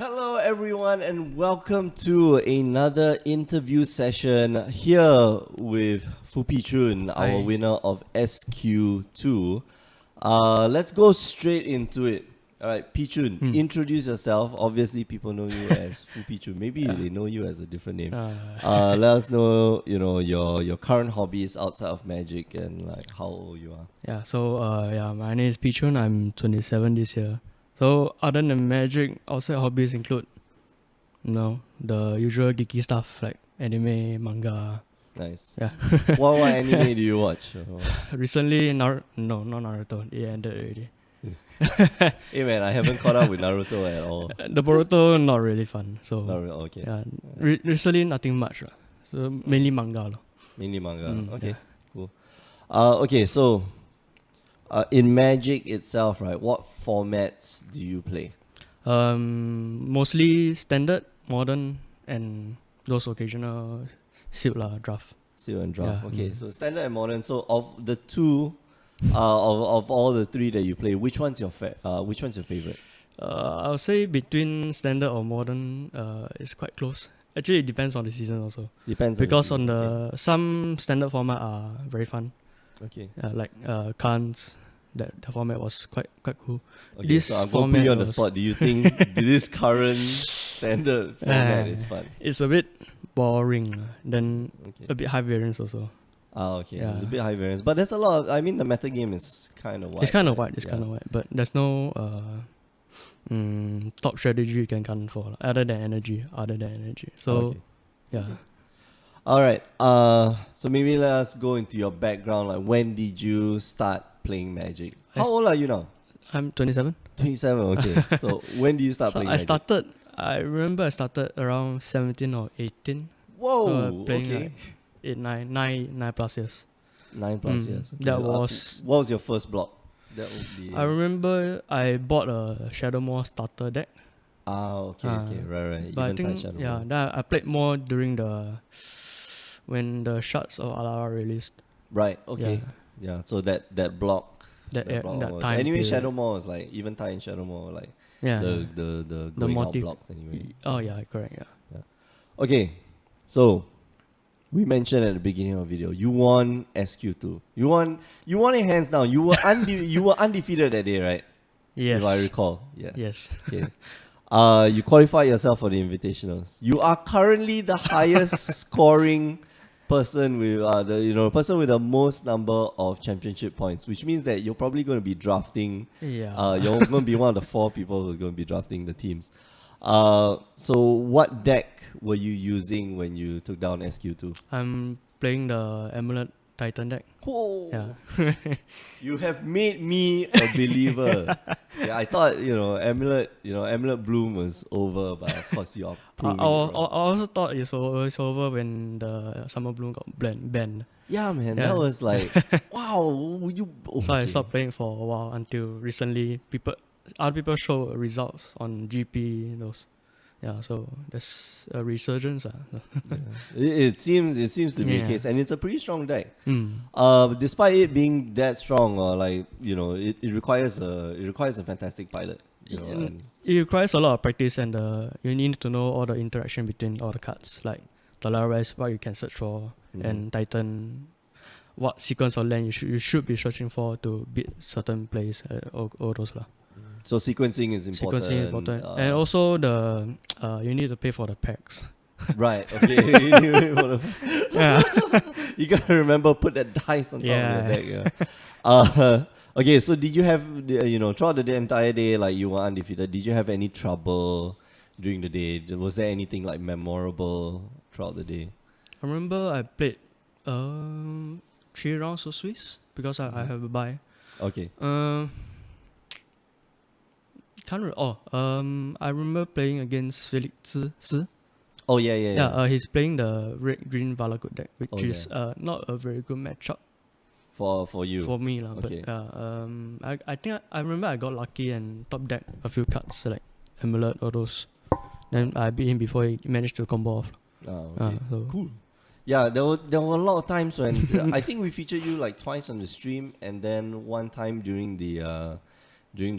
Hello, everyone, and welcome to another interview session here with Foo Pee Chun, our Hi. winner of SQ2. Let's go straight into it. All right, Pee Chun, introduce yourself. Obviously, people know you as Foo Pee Chun. Maybe they know you as a different name. Let us know, your current hobbies outside of magic and like how old you are. My name is Pee Chun. I'm 27 this year. So other than magic, outside hobbies include, the usual geeky stuff like anime, manga. Nice. Yeah. What anime do you watch? Recently, not Naruto. It ended already. Hey man, I haven't caught up with Naruto at all. The Boruto not really fun. So Okay. yeah, recently nothing much. So mainly manga. Mainly manga. Okay, Yeah. cool. Okay, so in Magic itself, right? What formats do you play? Mostly standard, modern, and those occasional sealed draft. Seal and draft. Yeah, Okay, so standard and modern. So of the two, of all the three that you play, which one's your favorite? I would say between standard or modern, it's quite close. Actually, it depends on the season also. Depends. Because on on the the some standard format are very fun. season. Like Khan's, that the format was quite cool. Okay. This So I'm going to put format you on the was- spot. Do you think this current standard format is fun? It's a bit boring. Then Okay. a bit high variance also. Okay. Yeah. It's a bit high variance, but there's a lot of. I mean, the meta game is kind of wide. It's kind of right? wide. It's Yeah. kind of wide, but there's no top strategy you can gun for other than energy. So Okay. yeah. Okay. All right. So maybe let us go into your background. Like, when did you start playing Magic? How old are you now? I'm 27. 27. Okay. So when did you start So playing I Magic? started. I remember I started around 17 or 18. Whoa. Playing Okay. like 9 plus years. 9+ years. Okay. That was. What was your first block? That would be. I remember I bought a Shadowmoor starter deck. Okay. Right. But I Eventide think Shadow yeah, Ball. that I played more during when the Shards of Alara released. Right. Okay. Yeah. So that block. That was, time. anyway, period. Shadow Mall is like Eventide and Shadow Mall, like Yeah. the going out multi- blocks anyway. Oh yeah, correct. Yeah. Okay, so we mentioned at the beginning of the video, you won SQ2. You won it hands down. You were you were undefeated that day, right? Yes. If I recall. Yeah. Yes. Okay. You qualified yourself for the invitationals. You are currently the highest scoring person with the person with the most number of championship points, which means that you're probably going to be drafting. Yeah. You're going to be one of the 4 people who's going to be drafting the teams. So what deck were you using when you took down SQ2? I'm playing the Amulet Titan deck. Oh, Yeah. you have made me a believer. Yeah, I thought Amulet Bloom was over, but of course you are I proving it wrong. also thought it's over when the Summer Bloom got banned. Yeah, man, Yeah. that was like, wow, So I okay. stopped playing for a while until recently. Other people show results on GP those. Yeah, so there's a resurgence. Yeah. It seems to be the Yeah. case, and it's a pretty strong deck. Mm. Despite it being that strong, it requires a fantastic pilot. And It requires a lot of practice, and you need to know all the interaction between all the cards, like Dalares, what you can search for, and Titan, what sequence of land you should be searching for to beat certain plays, all those lah. so sequencing is important. Sequencing is important, and also you need to pay for the packs. Right. Okay. Yeah. You gotta remember, put that dice on top Yeah. of your deck. Yeah. Okay. So did you have throughout the entire day, like, you were undefeated? Did you have any trouble during the day? Was there anything like memorable throughout the day? I remember I played 3 rounds of Swiss because I have a buy. Okay. I remember playing against Felix Si. Oh yeah. He's playing the red green Valakut deck, which Oh, is not a very good matchup For you. for me lah. Okay. But I think I remember I got lucky and top deck a few cards like Amulet or those. Then I beat him before he managed to combo off. Okay. So Cool. Yeah, there were a lot of times when I think we featured you like twice on the stream, and then one time during the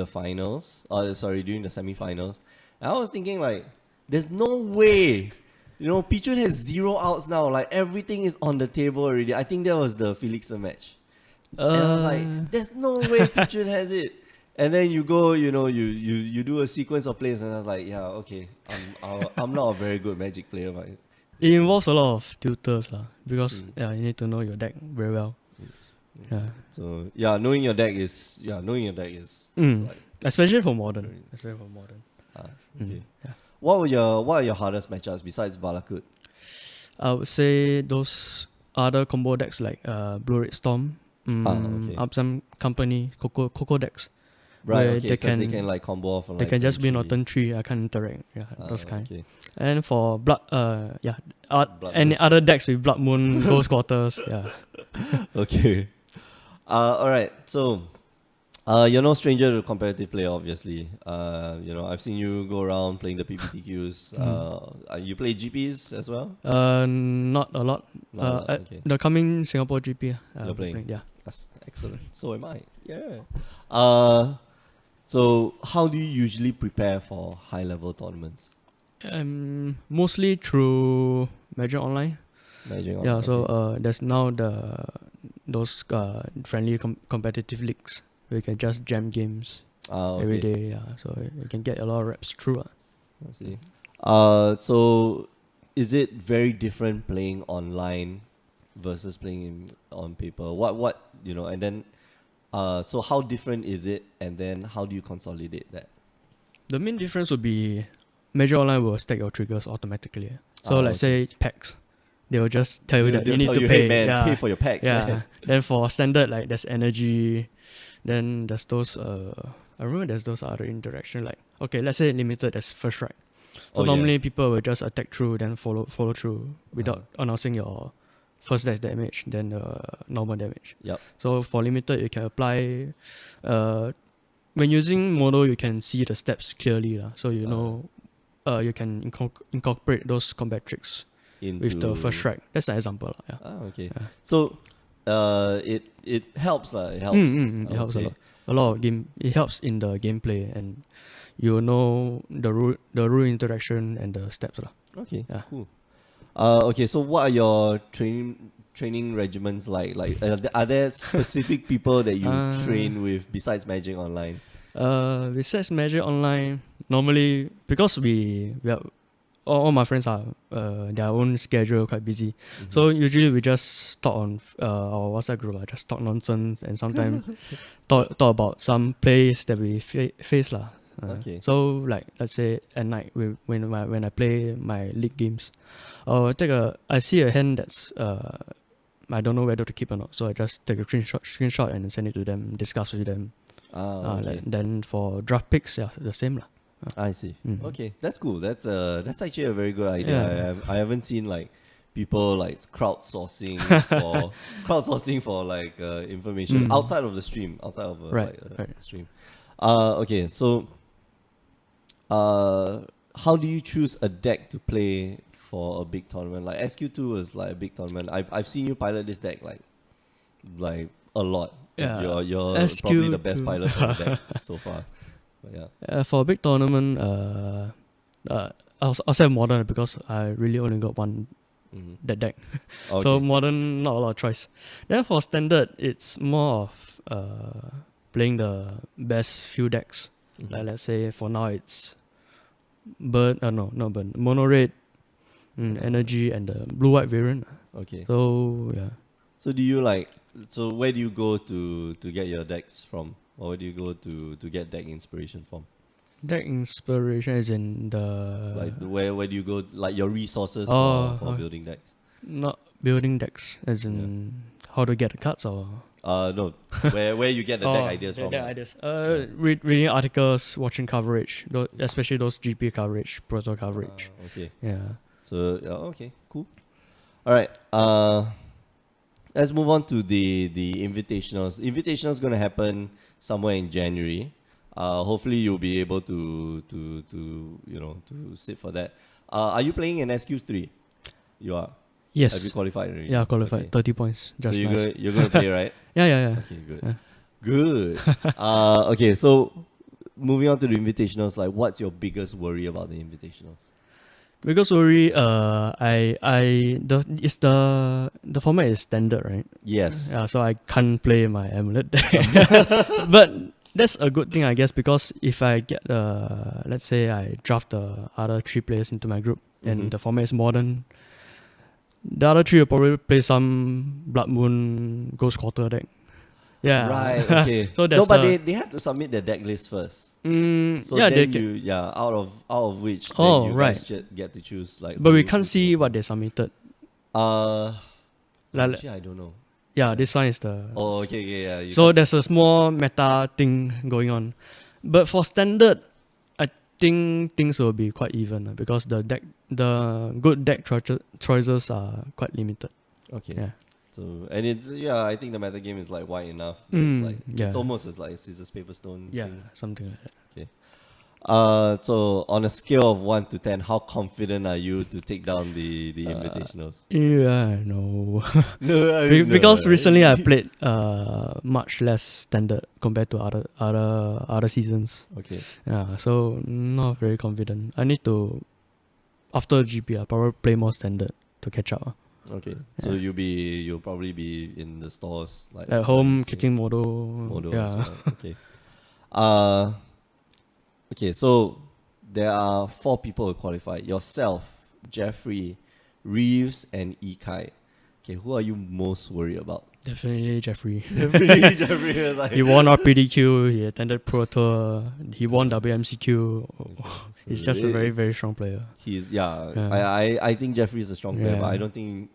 finals. During the semi-finals, And I was thinking like, there's no way. You know, Pee Chun has 0 outs now. Like everything is on the table already. I think that was the Felix match. And I was like, there's no way Pee Chun has it. And then you go, you know, you do a sequence of plays, and I was like, yeah, okay, I'm not a very good Magic player, but it involves a lot of tutors because you need to know your deck very well. Yeah. So knowing your deck is like, especially for modern. Okay. Yeah. What are your hardest matchups besides Valakut? I would say those other combo decks like Blue Red Storm, some company Coco decks. Right, okay, because they can like combo off on they like can just be on 3. turn 3, I can't interact. Yeah, those kind. Okay. And for Blood Blood any Moon. other decks with Blood Moon, Ghost Quarters, yeah. Okay. Alright, so you're no stranger to competitive play, obviously. You know, I've seen you go around playing the PPTQs. You play GPs as well? Not a lot. Not a lot, okay. The coming Singapore GP. You're playing? Yeah. That's excellent. So am I. Yeah. So how do you usually prepare for high level tournaments? Mostly through Magic Online. Okay. So there's now those friendly competitive leagues where you can just jam games every day. Yeah, so you can get a lot of reps through. I see. So is it very different playing online versus playing on paper? What you know, and then so how different is it, and then how do you consolidate that? The main difference would be Magic Online will stack your triggers automatically. So let's say packs, they will just tell you that you need to pay. Hey man, pay for your packs. Man. Then for standard, like there's energy, then there's those I remember there's those other interaction, like okay, let's say limited, there's first strike. So normally people will just attack through, then follow through without announcing your first dash damage, then normal damage. Yep. So for limited, you can apply. When using mono, you can see the steps clearly, so you know. You can incorporate those combat tricks with the first strike. That's an example. Yeah. Okay. Yeah. So it helps. It helps. It helps a lot. A lot of game. It helps in the gameplay, and you know the rule interaction and the steps. Okay. Yeah. Cool. Okay. So what are your training regimens like? Like are there specific people that you train with besides Magic Online? Besides Magic Online, normally because we are all my friends are their own schedule quite busy, so usually we just talk on our WhatsApp group. Just talk nonsense and sometimes talk about some plays that we face lah. Okay. So like let's say at night when I play my league games, I see a hand that's I don't know whether to keep or not, so I just take a screenshot and send it to them, discuss with them. Okay. Then for draft picks, the same lah. I see. Okay, that's cool. That's actually a very good idea. I haven't seen like people like crowdsourcing for like information outside of the stream, outside of stream. Okay, so how do you choose a deck to play for a big tournament? Like SQ2 is like a big tournament. I've seen you pilot this deck like a lot. Yeah, you're probably the best pilot for the deck so far. But yeah. For a big tournament, I'll say modern because I really only got one that deck. Okay. So modern, not a lot of choice. Then for standard, it's more of playing the best few decks. Like let's say for now it's mono red, energy, and the blue white variant. Okay. So yeah. So do you so where do you go to get your decks from? Or where do you go to get deck inspiration from? Deck inspiration is in the... Like where do you go, like your resources for building decks? Not building decks, as in how to get the cards or... No, where you get the deck ideas from? Deck ideas. Reading articles, watching coverage, especially those GP coverage, proto coverage. Okay. Yeah. So, okay, cool. Alright, let's move on to the invitationals. Invitationals going to happen somewhere in January. Hopefully you'll be able to sit for that. Are you playing in SQ3? You are. Yes. Have you qualified already? Yeah, qualified. Okay. 30 points. Just so nice. you're gonna play, right? Yeah. Okay, good. Good. Okay, so moving on to the invitationals, like what's your biggest worry about the invitationals? Because worry, the format is standard, right? Yes. Yeah, so I can't play my amulet deck. But that's a good thing, I guess, because if I get let's say I draft the other 3 players into my group and the format is modern, the other 3 will probably play some Blood Moon Ghost Quarter deck. Yeah. Right. Okay. So no, that's but they have to submit their deck list first. So yeah, then out of which then you right. guys get to choose like. But we can't see what they submitted. Actually, I don't know. Yeah, this one is the. Oh, okay, yeah. So there's a small meta thing going on, but for standard, I think things will be quite even because the good deck choices are quite limited. Okay. Yeah. So I think the meta game is like wide enough. It's almost as like scissors paper stone. Yeah, thing. something like that. Okay. So on a scale of 1 to 10, how confident are you to take down the invitationals? Yeah, no. No, because right? recently I played much less standard compared to other seasons. Okay. Yeah, so not very confident. I need to after GP I'll probably play more standard to catch up. Okay. So you'll probably be in the stores like at home clicking Modo. Yeah. Okay. Okay, so there are 4 people who qualified. Yourself, Jeffrey, Reeves, and Ikai. Okay, who are you most worried about? Definitely Jeffrey. Jeffrey like he won RPDQ, he attended Pro Tour, he won WMCQ. He's just a very, very strong player. I think Jeffrey is a strong player, but I don't think,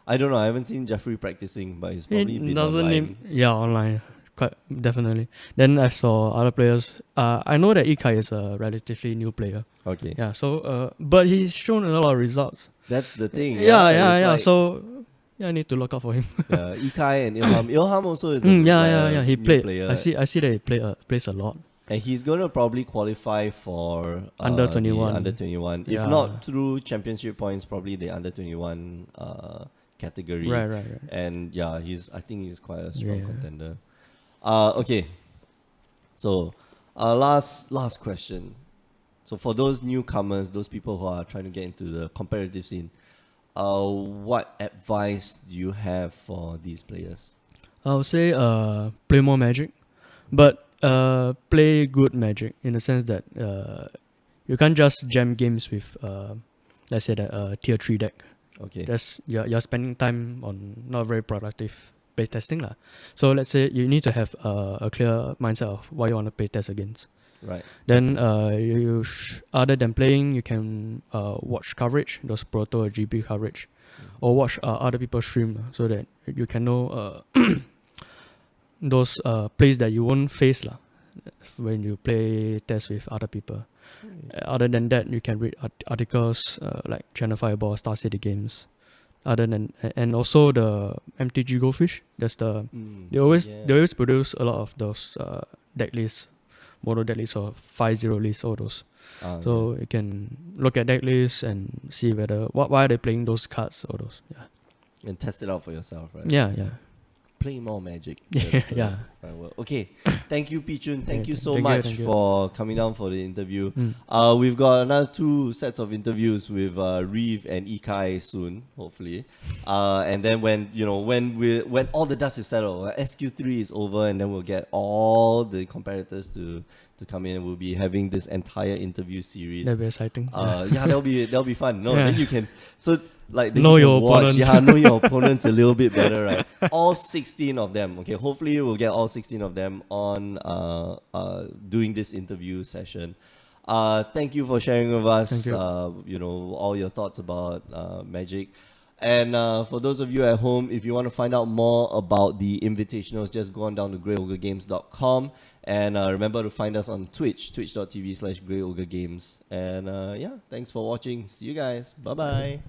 I don't know, I haven't seen Jeffrey practicing, but he's probably been online. Online. Quite definitely. Then I saw other players. I know that Ikai is a relatively new player. Okay. Yeah. So, but he's shown a lot of results. That's the thing. Yeah. Like, so, I need to look out for him. Ikai and Ilham. Ilham also is a He new played. player. I see that he plays a lot. And he's going to probably qualify for under 21. Under 21. If not through championship points, probably the under 21 category. Right. And I think he's quite a strong contender. Okay. So, last question. So for those newcomers, those people who are trying to get into the competitive scene, what advice do you have for these players? I would say play more Magic, but play good Magic in the sense that you can't just jam games with let's say that tier 3 deck. Okay. Just you're spending time on not very productive play testing lah. So let's say you need to have a clear mindset of what you want to play test against. Right. Then other than playing, you can watch coverage, those Proto or GP coverage, or watch other people stream so that you can know those plays that you won't face lah when you play test with other people. Other than that, you can read articles like Channel Fireball, Star City Games. Other than and also the MTG Goldfish, that's they always produce a lot of those deck lists, mono deck lists or 5-0 lists, all those. So you can look at deck lists and see why are they playing those cards, all those. Yeah. And test it out for yourself, right? Yeah. Play more Magic. Yeah. Okay. Thank you, Pee Chun. Thank you so much for coming down for the interview. We've got another 2 sets of interviews with Reeve and Ikai soon, hopefully. And then when all the dust is settled, SQ3 is over, and then we'll get all the competitors to come in, and we'll be having this entire interview series. That'll be exciting. That'll be fun. Then you can know your opponents. Know your opponents a little bit better, right? All 16 of them. Okay, hopefully we'll get all 16 of them on doing this interview session. Thank you for sharing with us. All your thoughts about Magic. And for those of you at home, if you want to find out more about the invitationals, just go on down to greyogregames.com. And remember to find us on Twitch, twitch.tv/greyogregames. And thanks for watching. See you guys. Bye-bye.